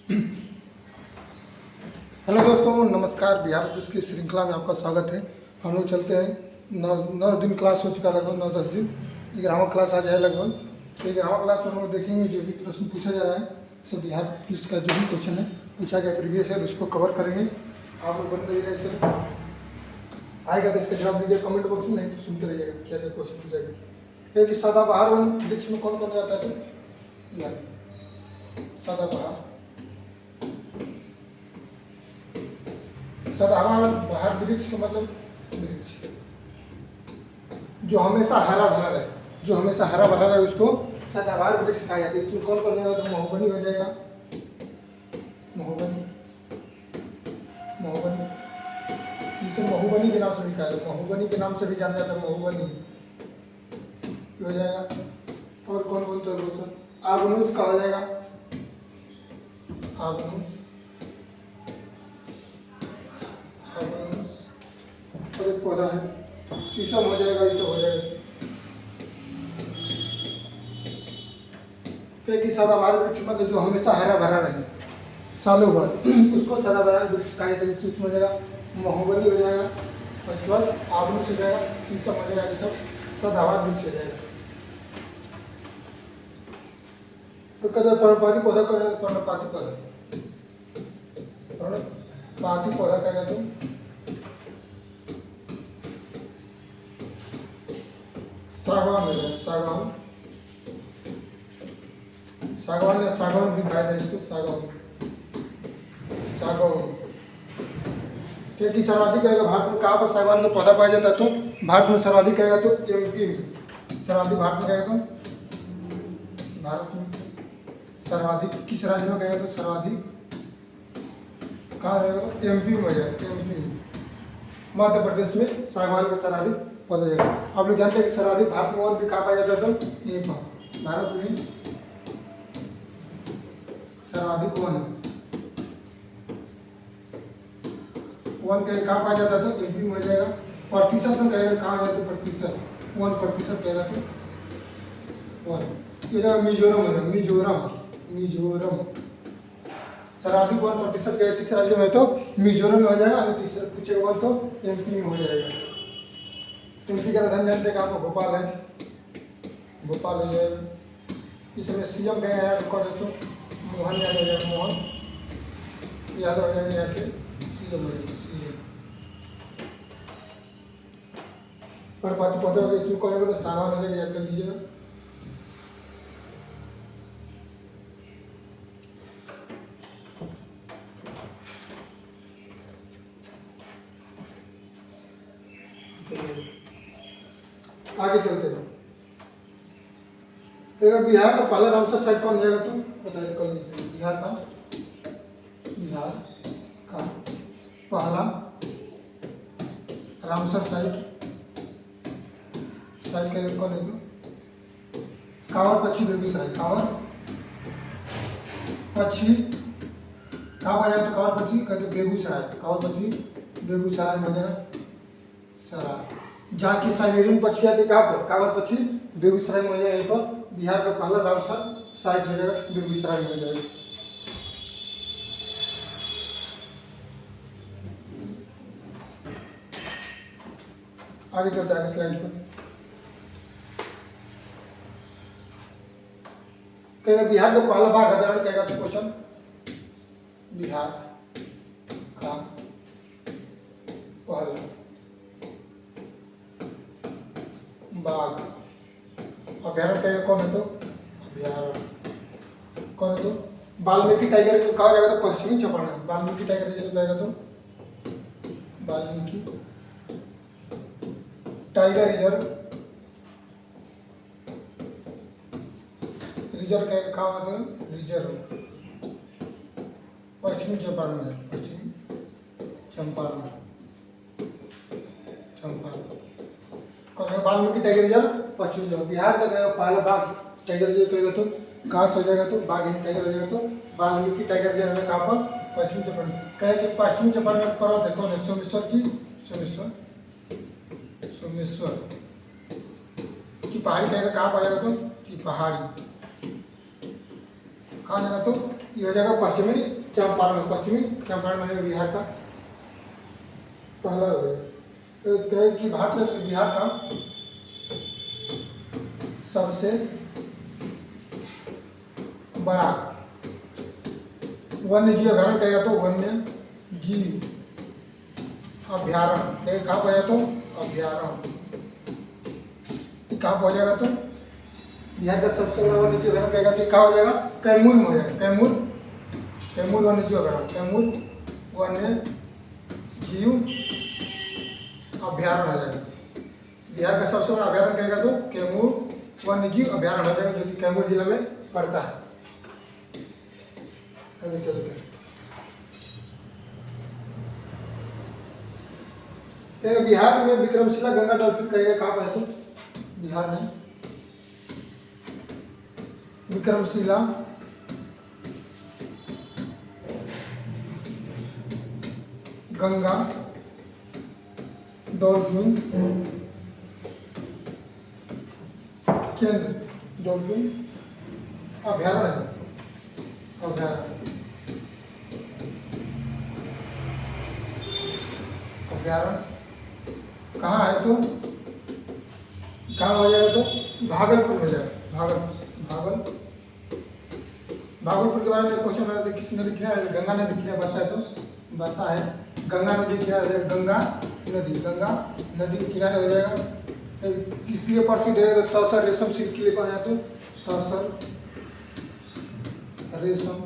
Hello दोस्तों, नमस्कार। Bihar police की श्रृंखला में आपका स्वागत है। हम लोग चलते हैं। नौ दिन क्लास हो चुका, लगभग 9-10 दिन। 11वां क्लास आज है लगभग। तो 11वां क्लास में हम लोग देखेंगे जो भी प्रश्न पूछा जा रहा है, सब बिहार पुलिस का जो भी क्वेश्चन है पूछा गया प्रीवियस है, उसको कवर करेंगे। आप लोग बन रहिएगा, इससे आएगा तो इसका जवाब दीजिए कमेंट बॉक्स में, नहीं तो सुनते रहिएगा क्या क्या क्वेश्चन पूछेगा। क्योंकि सदाबहार वन वृक्ष में कौन कौन जाता है? तो सदाबहार सदाबहार वृक्ष का मतलब वृक्ष जो हमेशा हरा भरा रहे, जो हमेशा हरा भरा रहे उसको सदाबहार वृक्ष कहा जाता है। इसमें कौन कौन जाएगा? तो महोगनी हो जाएगा, महोगनी, महोगनी, इसे महोगनी के नाम से भी कहा जाता है, महोगनी के नाम से भी जाना जाता है, महोगनी हो जाएगा। और कौन कौन? तो रोशन आबनूस का हो जाएगा, आबनूस, और एक पौधा है शीशम हो जाएगा, ये सब हो जाएगा। क्योंकि सदाबहार वृक्ष मतलब जो हमेशा हरा भरा रहे सालों भर, उसको सदाबहार वृक्ष कहा जाता है। इसमें हो जाएगा महोगनी हो जाएगा, और उसके बाद आबनूस हो जाएगा, शीशम हो जाएगा, ये सब सदाबहार वृक्ष हो जाएगा। तो कहते पर्णपाती पौधा का पर्णपाती पौधा, पर्णपाती पौधा कहेगा तो सागवान हो जाएगा, सागवान, सागवान या सागवान भी कहा जाता है इसको, सागवान, सागवान। क्योंकि सर्वाधिक कहेगा भारत में कहाँ पर सागवान का पौधा पाया जाता है? तो भारत में सर्वाधिक कहेगा तो एमपी में, सर्वाधिक भारत में कहेगा तो भारत में सर्वाधिक किस राज्य में कहेगा? तो सर्वाधिक कहाँ रहेगा? तो एमपी में हो जाएगा, एमपी में, मध्य प्रदेश में सागवान का सर्वाधिक पौधा जाएगा। आप लोग जानते हैं कि सर्वाधिक भारत में वन भी कहाँ पाया जाता है? तो नेपाल, भारत में सर्वाधिक वन कहाँ पाया जाता है? तो एमपी में हो जाएगा। प्रतिशत में कहेगा कहाँ है? तो प्रतिशत, 1% कहेगा तो वन, ये जाएगा मिजोरम हो जाएगा, मिजोरम, मिजोरम सर्वाधिक 1% कहेगा किस राज्य में? तो मिजोरम में हो जाएगा। अगर तीसरा पूछेगा वन तो एमपी में हो जाएगा। एमपी का राजधानी जानते हैं कहाँ पर? भोपाल है, भोपाल हो जाएगा। इस समय सीएम गए हैं कौन है? तो मोहन यादव हो जाएगा, मोहन यादव हो जाएगा यहाँ के सीएम हो जाएगा, सीएम। पर्णपाती पौधा होगा, इसमें कौन होगा? तो सागवान हो जाएगा, याद कर लीजिएगा। आगे चलते हैं। देखो बिहार का पहला रामसर साइट कौन जाएगा? तो बताइए, कल बिहार का पहला रामसर साइट का कौन है? तो कांवर पक्षी बेगूसराय, कांवर पक्षी कहाँ पाया जाता? तो कांवर पक्षी कहते बेगूसराय, कांवर पक्षी बेगूसराय में जाएगा, सराय। जहाँ की साइबेरियन पक्षी आती है कहाँ पर? कांवर पक्षी बेगूसराय में हो जाएगा। यहीं पर बिहार का पहला रामसर साइट हो जाएगा, बेगूसराय में हो जाएगा। आगे चलते हैं स्लाइड पर। कहेगा बिहार का पहला बाघ अभ्यारण्य कहेगा तो क्वेश्चन, बिहार का पहला बाघ अभ्यारण्य कहेगा कौन है? तो अभ्यारण्य कौन है? तो वाल्मीकि टाइगर रिजर्व कहा जाएगा? तो पश्चिमी चंपारण, वाल्मीकि टाइगर रिजर्व कहेगा तो वाल्मीकि टाइगर रिजर्व, रिजर्व कहेगा कहाँ होता है? रिजर्व पश्चिमी चंपारण में, पश्चिमी चंपारण, चंपारण कौन है? वाल्मीकि टाइगर रिजर्व पश्चिमी चंपारण। बिहार का कहेगा पहला बाघ टाइगर रिजर्व कहेगा तो कहाँ से हो जाएगा? तो बाघ टाइगर हो जाएगा। तो वाल्मीकि टाइगर रिजर्व है कहाँ पर? पश्चिमी चंपारण। कहे कि पश्चिमी चंपारण में पर्वत है कौन है? सोमेश्वर की, सोमेश्वर, सोमेश्वर की पहाड़ी कहेगा कहाँ पाया जाएगा? तो की पहाड़ी कहाँ जाएगा? तो ये हो जाएगा पश्चिमी चंपारण। पश्चिमी चंपारण हो जाएगा बिहार का पहला हो जाएगा। तो कहे कि भारत बिहार का सबसे बड़ा वन्य जीव अभ्यारण्य कहेगा तो वन्य जीव अभ्यारण्य कहेगा, कहाँ पर तो अभ्यारण्य, कहाँ पहुंच जाएगा तो बिहार का सबसे बड़ा वन्य जीव अभ्यारण्य कहेगा तो कहाँ हो जाएगा, कैमूर में हो जाएगा। कैमूर, कैमूर वन्य जीव अभ्यारण्य, कैमूर वन्य जीव अभ्यारण्य हो जाएगा। बिहार का सबसे बड़ा अभ्यारण्य कहेगा तो कैमूर वन्य जीव अभ्यारण्य हो जाएगा, जो कि कैमूर जिला में पड़ता है। आगे चलते हैं। बिहार में विक्रमशिला गंगा डॉल्फिन कहेगा, कहाँ पर है तो बिहार में विक्रमशिला गंगा डॉल्फिन केंद्र, डॉल्फिन अभ्यारण्य है, अभ्यारण्य, अभ्यारण्य कहाँ है तो कहाँ हो जाएगा तो भागलपुर में जाएगा। भागलपुर के बारे में क्वेश्चन आया था, किसी नदी किनारे, गंगा नदी किनारे बसा है तो बसा है, गंगा नदी किनारे, गंगा नदी के किनारे हो जाएगा। किस लिए प्रसिद्ध है तो तसर रेशम सिल्क के लिए कहा जाए तो तसर रेशम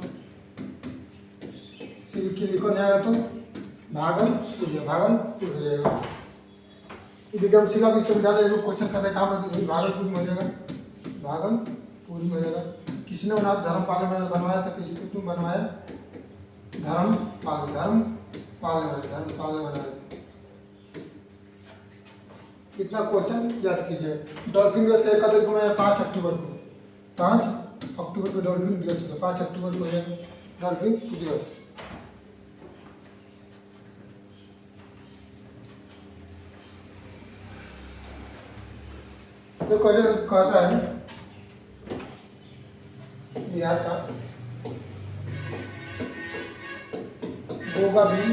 सिल्क के लिए कौन जाएगा तो भागलपुर हो जाएगा। विक्रमशिला विश्वविद्यालय क्वेश्चन करता है, कहाँ पर भागलपुर में हो जाएगा, भागलपुर में हो जाएगा। किसने बनाया, धर्मपाल ने बनवाया था, किसने तुम बनवाया, धर्मपाल ने बनाया। कितना क्वेश्चन याद कीजिए। डॉल्फिन दिवस का एक तारीख में 5 अक्टूबर को, 5 अक्टूबर को डॉल्फिन दिवस होता है, 5 अक्टूबर को है डॉल्फिन दिवस। तो क्वेश्चन कहता है बिहार का गोगा भी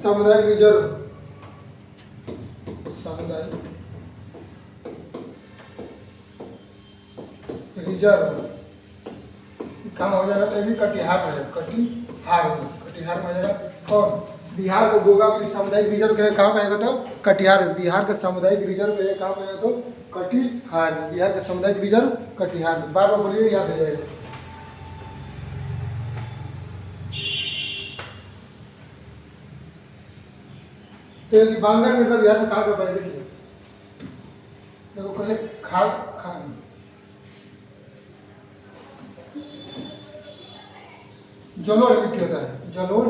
सामुदायिक रिजर्व, सामुदायिक रिजर्व कहाँ हो जाएगा तो ये भी कटिहार में है, कटिहार में आ जाएगा। और बिहार को गोगावली सामुदायिक रिजर्व कहाँ पाएगा तो कटिहार। बिहार का सामुदायिक रिजर्व कहाँ पाएगा तो कटिहार। बिहार का सामुदायिक रिजर्व कटिहार। बार बार बोलिए, याद हो जाएगा। तो बांगर मतलब बिहार में कहाँ का पाएगा, देखिए देखो कहने खाल जलोढ़ मिट्टी होता है, जलोढ़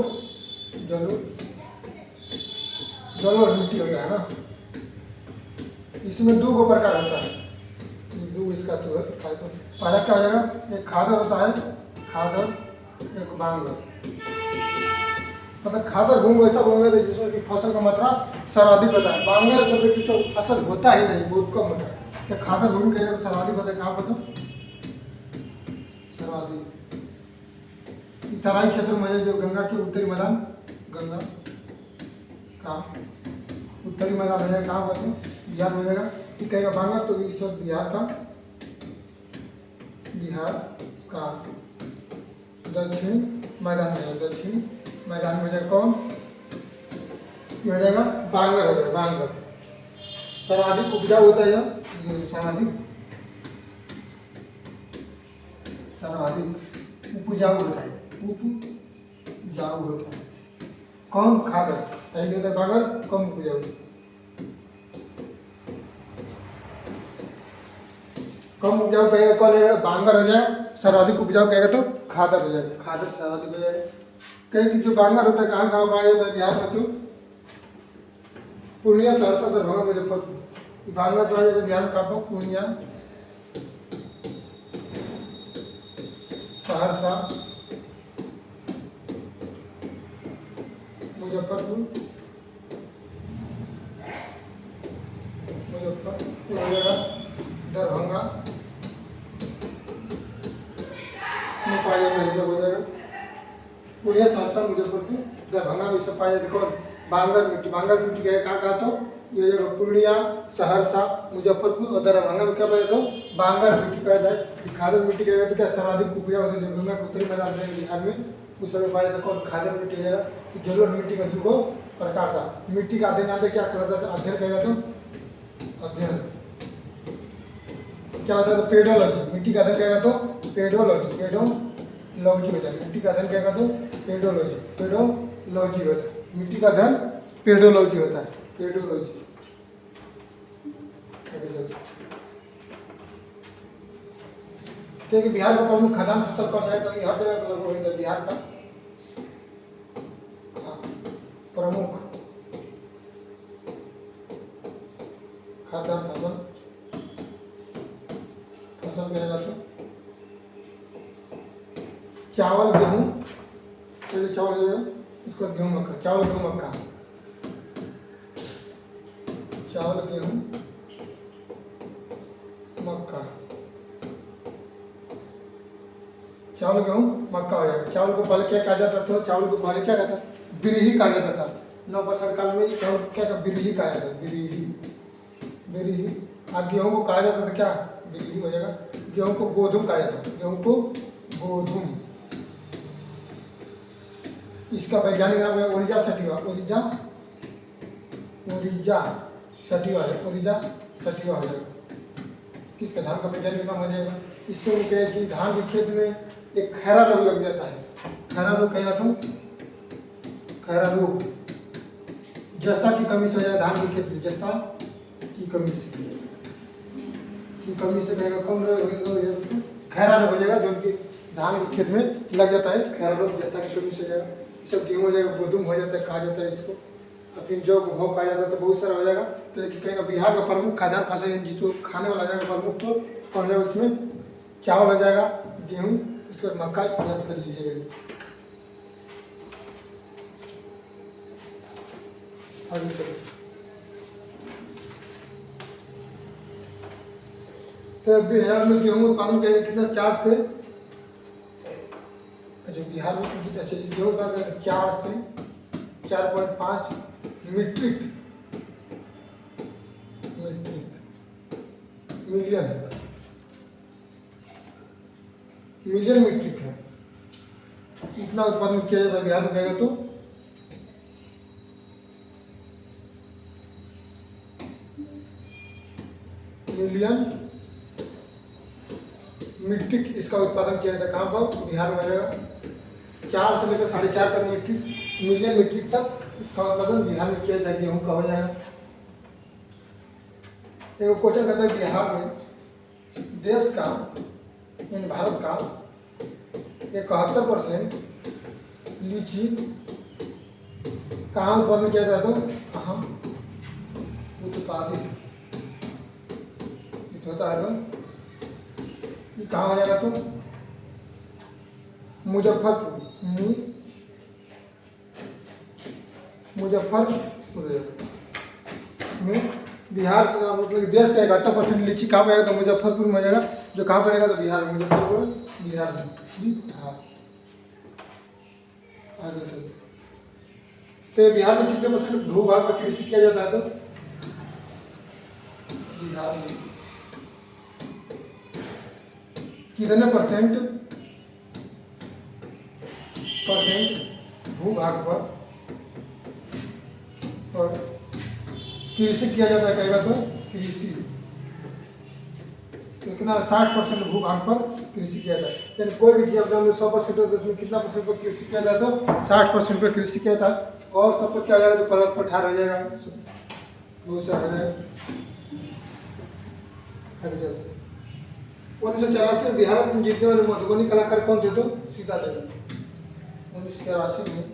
मिट्टी होता है ना। इसमें 2 प्रकार होता है, 2 इसका तो है। पहला क्या हो जाएगा, एक खादर होता है, खादर, एक बांगर। मतलब खादर भूमि वैसा भूमि है जिसमें कि फसल का मात्रा सर्वाधिक होता है। बांगर मतलब कि फसल होता ही नहीं, बहुत कम होता है। क्या खादर भूमि कहेगा तो सर्वाधिक होता है, कहाँ पर तो सर्वाधिक तराई क्षेत्र में है, जो गंगा के उत्तरी मैदान, गंगा का उत्तरी मैदान है, कहाँ पर तो बिहार में जाएगा। ठीक कहेगा बांगर, तो इस वक्त बिहार का दक्षिणी मैदान में है, दक्षिणी मैदान में जाएगा कौन, ये हो जाएगा बांगर हो जाएगा। बांगर सर्वाधिक उपजाऊ होता है, यह सर्वाधिक उपजाऊ होता है, उपजाऊ होता है कौन, खादर। ऐसे होता है बांगर, कम उपजाऊ। कम उपजाऊ कहेगा कौन है, बांगर हो जाए। सर्वाधिक उपजाऊ कहेगा तो खादर हो जाएगा, खादर सर्वाधिक हो जाएगा। कहें कि जो बांगर होता है कहाँ कहाँ पाया जाता है बिहार में, तो पूर्णिया, सहरसा, दरभंगा, मुजफ्फरपुर। बांगर पाया जाता है बिहार में कहाँ पर, पूर्णिया, सहरसा, मुजफ्फरपुर हो जाएगा, दरभंगा में पाया जाता है, ये सब हो जाएगा। पूर्णिया, सहरसा, मुजफ्फरपुर, दरभंगा में सब पाया जाता है। कौन? बांगर मिट्टी। बांगर मिट्टी क्या है, कहाँ कहाँ? तो ये जगह पूर्णिया, सहरसा, मुजफ्फरपुर और दरभंगा में क्या पाया जाता है? बांगर मिट्टी पाया जाता है। खादर मिट्टी क्या है, तो क्या सर्वाधिक उपजा होता है गंगा के उत्तरी मैदान में बिहार में, उस समय पाया जाता है। कौन? खादर मिट्टी हो जाएगा। जलोढ़ मिट्टी का दो प्रकार था। मिट्टी का अध्ययन यहाँ क्या कहलाता था? अध्ययन कहेगा तो अध्ययन क्या होता है? तो पेडोलॉजी। मिट्टी का अध्ययन कहेगा तो पेडोलॉजी, पेडोलॉजी होता है। मिट्टी का अध्ययन कहेगा तो पेडोलॉजी, पेडोलॉजी होता है। मिट्टी का अध्ययन पेडोलॉजी होता है, पेडोलॉजी। क्योंकि बिहार का प्रमुख खदान फसल कौन है? तो हर जगह लगभग होता है बिहार का प्रमुख खाद्यान्न फसल कहेगा तो चावल, गेहूँ, पहले चावल हो जाएगा, इसको गेहूँ मक्का, चावल गेहूँ मक्का, चावल गेहूँ मक्का, चावल गेहूँ मक्का हो जाएगा। चावल को पहले क्या कहा जाता था? चावल को पहले क्या कहता था? बिरही कहा जाता था। 9% काल में चावल क्या था? बिरही कहा जाता था, बिरही, बिरही। गेहूँ को कहा जाता था क्या? बिरही हो जाएगा। गेहूँ को गोधूम कहा जाता था, गेहूँ को गोधूम। इसका वैज्ञानिक नाम है ओरिजा सटिवा, ओरिजा सटिवा है, ओरिजा सटिवा हो जाएगा। किसका? धान का वैज्ञानिक नाम हो जाएगा। इसको क्या है कि धान के खेत में एक खैरा रोग लग जाता है। खैरा रोग कहेगा तो खैरा रोग, जस्ता की कमी से हो जाए धान के खेत में, जस्ता की कमी से कहेगा कौन रोग? खैरा रोग हो जाएगा, जो कि धान के खेत में लग जाता है। खैरा रोग जस्ता की कमी से हो जाएगा। सब गेहूँ हो जाएगा, गोधूम हो जाता है, कहा जाता है इसको। और फिर जो भो कहा जाता है, तो बहुत सारा हो जाएगा। तो देखिए कहेगा बिहार का प्रमुख खाद्यान्न फसल जिसको खाने वाला जाएगा प्रमुख, तो कौन जाएगा उसमें? चावल हो जाएगा, गेहूँ, उसके बाद मक्का याद कर लीजिएगा। आगे चलिए। तो बिहार में गेहूँ उत्पादन कहेगा कितना? 4 से, अच्छा बिहार में अच्छा गेहूँ का 4 से 4.5 मीट्रिक मिलियन मीट्रिक है, इतना उत्पादन किया जाता है बिहार में कहेगा तो मिलियन मीट्रिक इसका उत्पादन किया जाता है। कहाँ पर? बिहार में हो जाएगा। 4 से लेकर 4.5 तक मिलियन मीट्रिक तक इसका उत्पादन बिहार में किया जाता है, गेहूँ का हो जाएगा। एक क्वेश्चन करता है बिहार में देश का यानी भारत का 71% लीची कहाँ उत्पादन किया जाता है? कहाँ उत्पादित होता है? तो कहाँ हो जाएगा? तो मुजफ्फरपुर में। बिहार का मतलब देश का 71% लीची कहाँ पर आएगा? तो मुजफ्फरपुर में हो जाएगा। जो कहाँ पर रहेगा? तो बिहार में, मुजफ्फरपुर बिहार में। आगे चलिए। तो बिहार में कितने % भूभाग पर कृषि किया जाता है? तो बिहार में कितने % भूभाग पर कृषि किया जाता है कहेगा? तो कृषि कितना? 60% भूभाग पर कृषि किया जाता है। यानी कोई भी चीज अपने 100% होता है, उसमें कितना % पर कृषि किया जाता है? तो 60% पर कृषि किया जाता है। और सब पर क्या हो जाएगा? तो परत पठार हो जाएगा, बहुत सारा हो जाएगा। 1984 में बिहार में जीतने वाले मधुबनी कलाकार कौन थे? तो सीता देवी। 1984 में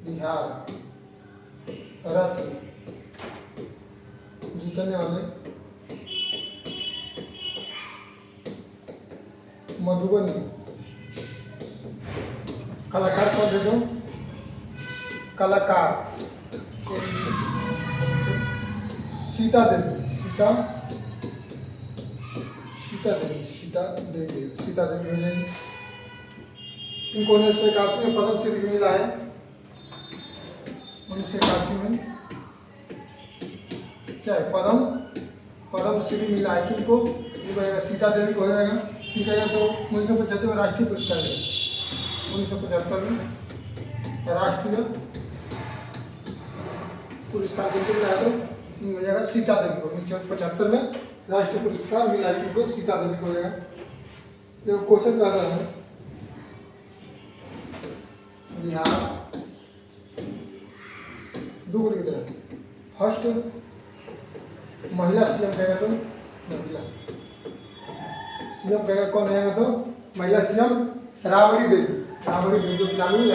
बिहार रत्न जीतने वाले मधुबनी। कलाकार कौन थे तो कलाकार सीता देवी, सीता देवी हो जाएगी। इनको 1981 में पद्म श्री मिला है। 1981 में क्या है, पद्म श्री मिला है किनको, ये बनेगा सीता देवी को हो जाएगा। ठीक है, तो 1975 में राष्ट्रीय पुरस्कार है। 1975 में राष्ट्रीय पुरस्कार किनको मिला है तो हो जाएगा सीता देवी को। 1975 में राष्ट्रीय पुरस्कार मिला है किनको, सीता देवी को हो जाएगा। ये क्वेश्चन कर रहा है बिहार दो की तरह फर्स्ट महिला सीएम कहेगा तो महिला सीएम कहेगा कौन रहेगा तो महिला सीएम राबड़ी देवी जो ग्रामीण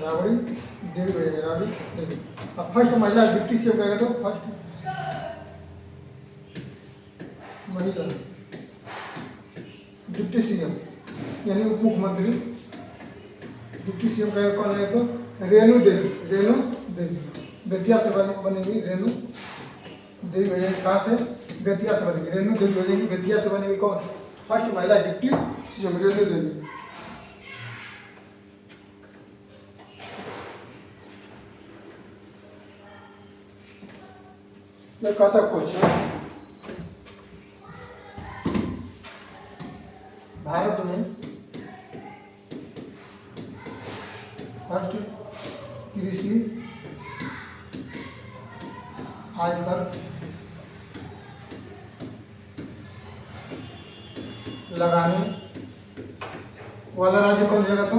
राबड़ी देवी रहेगा, राबड़ी देवी। अब फर्स्ट महिला डिप्टी सीएम कहेगा तो फर्स्ट महिला डिप्टी सीएम यानी उप मुख्यमंत्री। डिप्टी सीएम कहेगा कौन है तो रेणु देवी बेतिया से बनेगी। रेणु देवी हो जाएगी, कहाँ से, बेतिया से बनेगी। रेणु देवी हो जाएगी, बेतिया से बनेगी। कौन फर्स्ट महिला डिप्टी सीएम रेणु देवी। ये कहता क्वेश्चन, भारत में फर्स्ट कृषि आयकर लगाने वाला राज्य कौन रहेगा तो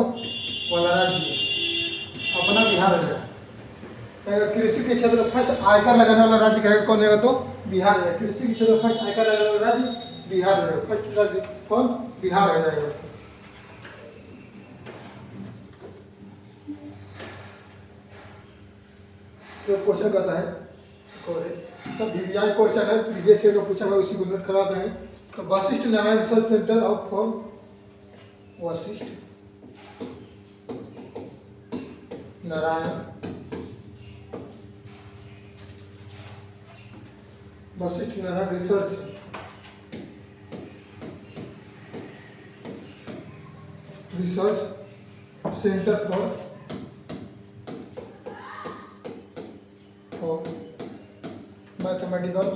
वाला राज्य अपना बिहार रहेगा। कृषि के क्षेत्र में फर्स्ट आयकर लगाने वाला राज्य कहेगा कौन रहेगा तो बिहार रहेगा। कृषि के क्षेत्र में फर्स्ट आयकर लगाने वाला राज्य बिहार रहेगा। फर्स्ट राज्य कौन, बिहार हो जाएगा। तो क्वेश्चन कहता है और सब वीवीआई क्वेश्चन है, प्रीवियस ईयर का पूछा हुआ, उसी को नोट करा रहे हैं। तो Vashishtha Narayan research centre of for Vashishtha Narayan research centre for mathematical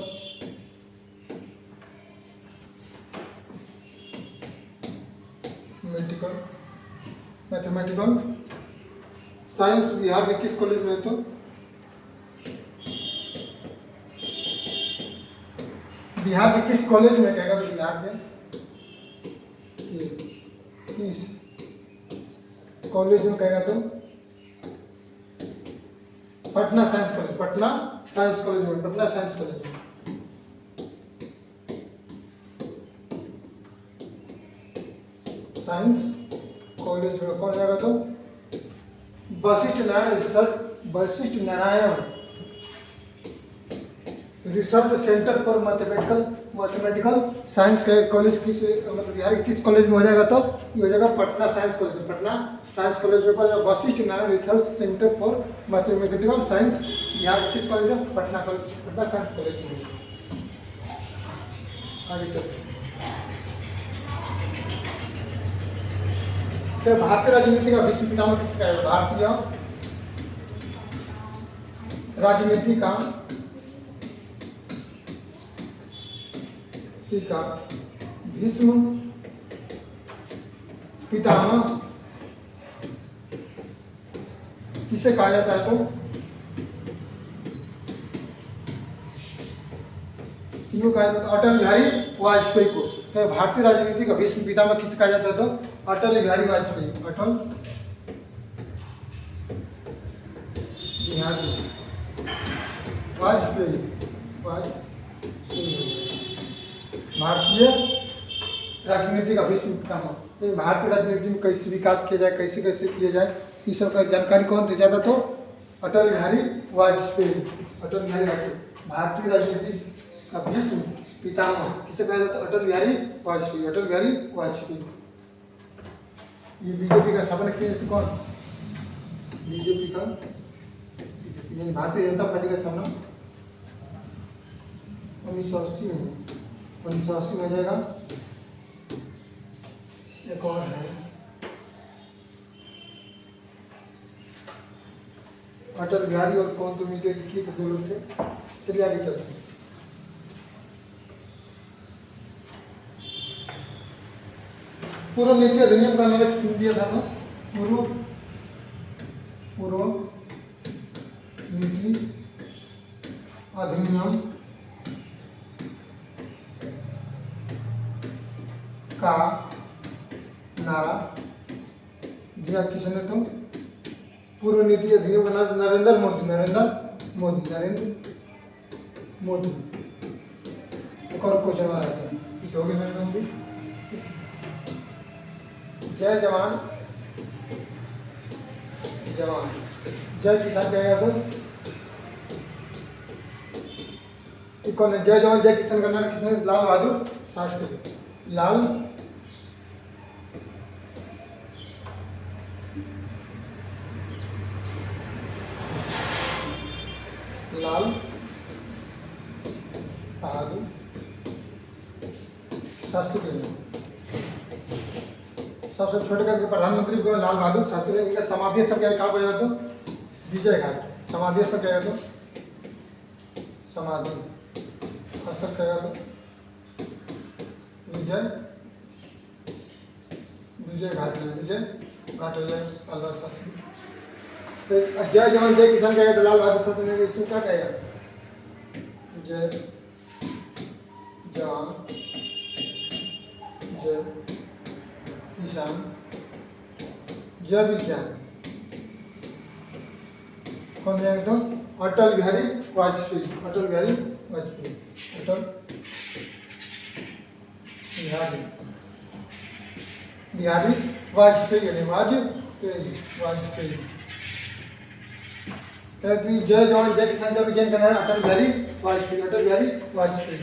science Bihar के किस कॉलेज में है तो बिहार के किस कॉलेज में कहेगा तो बिहार के किस कॉलेज में कहेगा तो पटना साइंस कॉलेज में साइंस कॉलेज में कौन जाएगा तो Vashishtha Narayan research centre for mathematical science का कॉलेज किस, मतलब बिहार के किस कॉलेज में हो जाएगा तो ये हो जाएगा पटना साइंस कॉलेज में। पटना साइंस कॉलेज में कौन, Vashishtha Narayan research centre for mathematical science Bihar के किस कॉलेज में, पटना साइंस कॉलेज में। आगे चलते तो भारतीय राजनीति का विश्व पितामह किसका है, भारतीय राजनीति का भीष्म पितामह किसे कहा जाता है तो किसको कहा जाता है, अटल बिहारी वाजपेयी को। तो भारतीय राजनीति का भीष्म पितामह किसे कहा जाता है तो अटल बिहारी वाजपेयी, अटल बिहारी वाजपेयी भारतीय राजनीति का भीष्म पितामह। भारतीय राजनीति में कैसे विकास किया जाए, कैसे कैसे किया जाए, इस सब का जानकारी कौन दे जाता तो अटल बिहारी वाजपेयी। भारतीय राजनीति का भीष्म पितामह किसे कहा जाता है? अटल बिहारी वाजपेयी, अटल बिहारी वाजपेयी। ये बीजेपी का स्थापना केंद्र कौन? बीजेपी का, ये भारतीय जनता पार्टी का स्थापना 1980 में, 1980 में हो जाएगा। एक और है अटल बिहारी और कौन तो मिलकर लिखिए तो 2 लोग थे। चलिए आगे चलते हैं। पूर्व नीति अधिनियम का नाम किसने दिया था ना? पूर्व नीति अधिनियम का नारा दिया किसने? तो पूर्व नीति अधिनियम का नारा नरेंद्र मोदी। एक और क्वेश्चन आ रहा है, हो गया नरेंद्र मोदी। जय जवान जय किसान कहेगा तो कौन है? जय जवान जय किसान का नारा किसने? लाल बहादुर शास्त्री, लाल बहादुर शास्त्री के नाम। सबसे छोटे करके प्रधानमंत्री को लाल बहादुर शास्त्री ने। इनका समाधि स्थल क्या है? कहाँ पर तो विजय घाट। समाधि स्थल क्या है? तो समाधि स्थल क्या है? तो विजय घाट है, विजय घाट है लाल बहादुर शास्त्री। तो जय जवान जय किसान कहेगा तो लाल बहादुर शास्त्री ने इसको क्या कहेगा? जय जवान जय किसान जय विज्ञान कौन जाएगा? तो अटल बिहारी वाजपेयी, अटल बिहारी वाजपेयी, अटल बिहारी वाजपेयी, वाजपेयी। कहती जय जवान जय किसान जय विज्ञान का नारा अटल बिहारी वाजपेयी, अटल बिहारी वाजपेयी।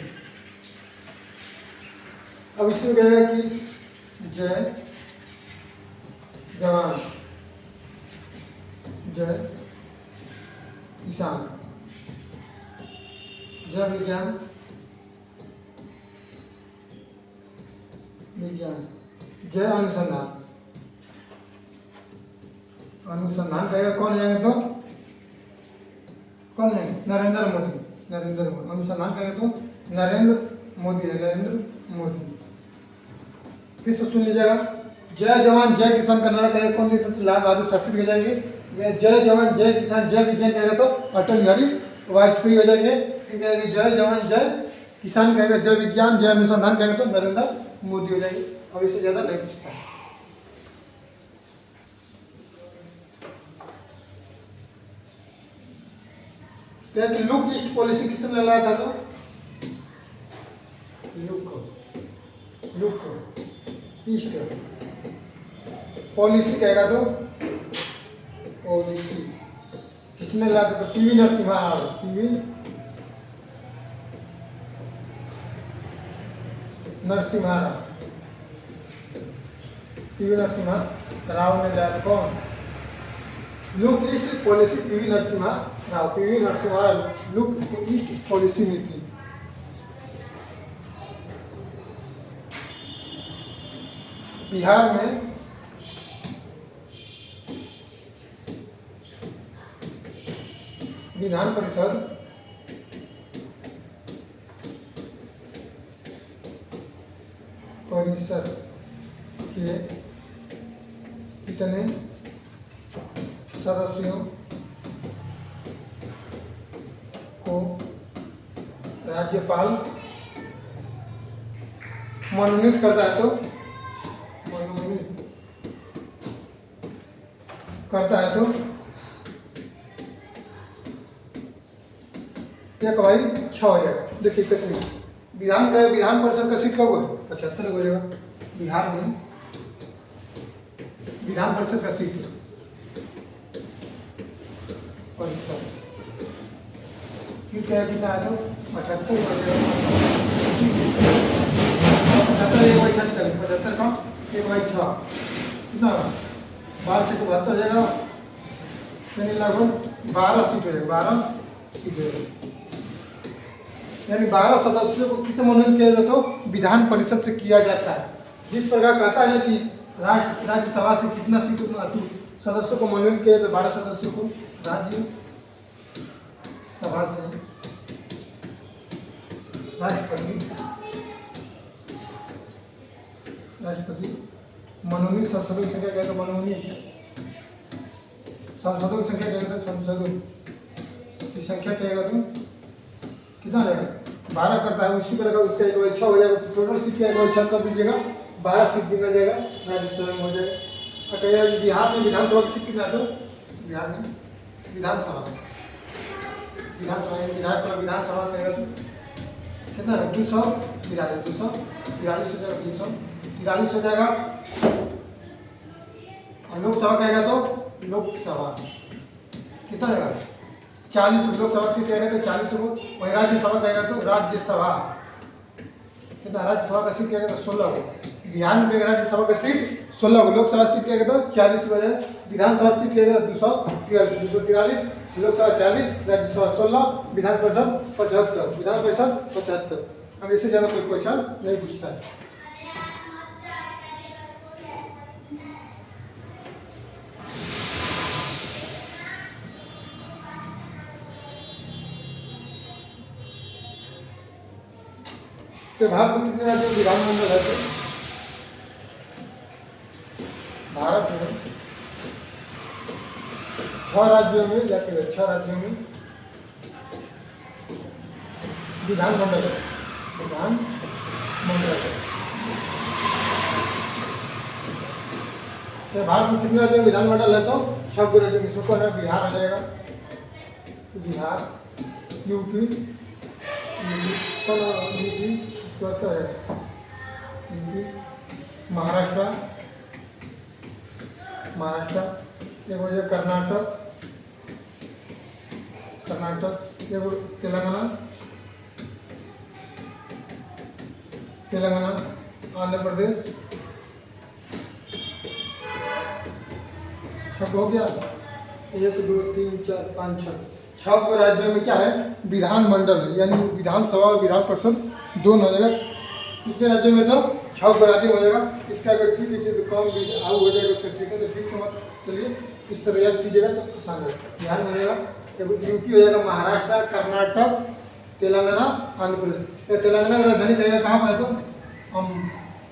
अब इसमें कहेगा कि जय जवान जय किसान जय विज्ञान जय अनुसंधान कहेगा कौन जाएंगे? तो कौन है? नरेंद्र मोदी। अनुसंधान कहेगा तो नरेंद्र मोदी। फिर से सुन लीजिएगा। जय जवान जय किसान का नारा कहेगा कौन देता? तो लाल बहादुर शास्त्री हो जाएंगे। जय जवान जय किसान जय विज्ञान कहेगा तो अटल बिहारी वाजपेयी हो जाएंगे। जय जवान जय किसान कहेगा जय विज्ञान जय अनुसंधान कहेगा तो नरेंद्र मोदी हो जाएंगे। अब इससे ज्यादा नहीं पूछता है। कि लुक ईस्ट पॉलिसी किसने लाया था? तो लुक ईस्ट पॉलिसी कहेगा तो पॉलिसी किसने लाया था? तो पीवी नरसिम्हा राव, पीवी नरसिम्हा राव ने लाया था। कौन? Look east policy PV Narasimha Rao, look east policy नीति। बिहार में विधान परिषद के कितने सदस्यों को राज्यपाल मनोनीत करता है? तो एक भाई 6 हो जाएगा। देखिए कैसे विधान परिषद का सीट कब हो? 75 हो जाएगा। बिहार में विधान परिषद का सीट फिर क्या कितना है तो 75 हो जाएगा। 75 1 बाई 6 निकालेंगे, 75 का 1 बाई 6 कितना 12 से 72 हो जाएगा, यानी लगभग 12 सीट हो जाएगा, 12 सीट हो जाएगा। यानी 12 सदस्यों को किसे मनोनीत किया जाता है? विधान परिषद से किया जाता है। जिस प्रकार कहता है ना कि राज्यसभा से कितना सीट सदस्यों को मनोनीत किया जाता है, 12 सदस्यों को राज्यसभा से राष्ट्रपति मनोनीत सांसदों की संख्या क्या है? तो मनोनीत सांसदों की संख्या क्या है? सांसदों की संख्या क्या है? तो कितना रहेगा? 12 करता है, उसी प्रकार उसका 1 बाई 6 हो जाएगा। टोटल सीट क्या 1 बाई 6 कर दीजिएगा, 12 सीट निकल जाएगा, राज्यसभा में हो जाएगा। कहेगा बिहार में विधानसभा की सीट कितना है? तो बिहार में विधानसभा विधानसभा कहेगा तो कितना है? 243 हो जाएगा। और लोकसभा कहेगा तो लोकसभा कितना रहेगा? 40 लोकसभा सीट कहेगा तो 40 हो। वही राज्यसभा कहेगा तो राज्यसभा कितना? राज्यसभा का सीट कहेगा तो 16 हो। बिहार में राज्यसभा का सीट 16 हो, लोकसभा सीट कहेगा तो 40 हो जाएगा। विधानसभा सीट कहेगा 243, लोकसभा 40, राज्यसभा 16, विधान परिषद 75, विधान परिषद 75। अब इससे ज़्यादा कोई क्वेश्चन नहीं पूछता है। तो भारत में कितने राज्यों में विधानमंडल है? तो भारत में 6 राज्यों में या फिर 6 राज्यों में विधानमंडल है। तो भारत में कितने राज्यों में विधानमंडल है? तो 6 राज्यों में। इसको है बिहार आ जाएगा, बिहार, यूपी, इसके बाद क्या है? महाराष्ट्र, एक हो जाएगा कर्नाटक, एक हो तेलंगाना, आंध्र प्रदेश। 6 हो गया, 1 2 3 4 5 6 राज्यों में क्या है? विधानमंडल, यानी विधानसभा और विधान परिषद दोनों हो जाएगा। कितने राज्यों में? तो 6 राज्यों में हो जाएगा। इसका अगर ठीक है तो कम आउ हो जाएगा, फिर ठीक है तो ठीक से मत चलिए इस तरह याद कीजिएगा तो आसान है। बिहार में हो जाएगा, यूपी हो जाएगा, महाराष्ट्र, कर्नाटक, तेलंगाना, आंध्र प्रदेश। तेलंगाना की राजधानी कहेगा कहाँ पर है? तो हम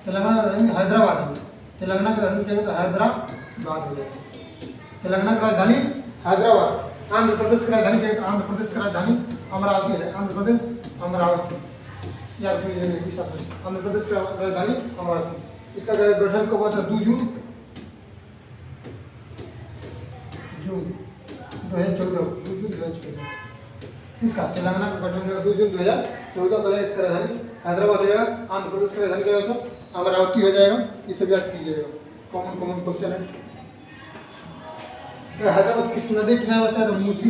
तेलंगाना की राजधानी हैदराबाद है। तेलंगाना की राजधानी कहेगा तो हैदराबाद हो जाएगा। तेलंगाना की राजधानी हैदराबाद। आंध्र प्रदेश की राजधानी क्या है? आंध्र प्रदेश की राजधानी अमरावती है। आंध्र प्रदेश अमरावती याद कीजिए। आंध्र प्रदेश की राजधानी अमरावती। इसका गठन कब हुआ था? 2 जून 2014। इसका तेलंगाना का गठन 2 जून 2014 को है। इसका राजधानी हैदराबाद हो जाएगा। आंध्र प्रदेश की राजधानी क्या होगा? तो अमरावती हो जाएगा। ये सब याद कीजिएगा, कॉमन क्वेश्चन है। हैदराबाद किस नदी किनारे बसा है? तो मूसी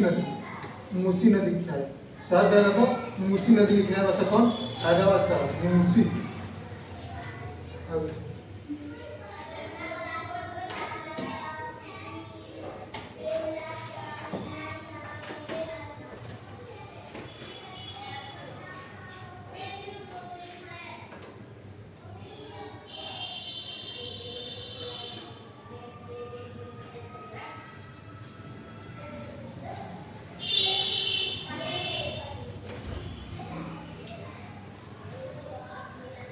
नदी किनारे। शहर क्या है? तो मूसी नदी के किनारे बसा कौन? हैदराबाद शहर, मूसी।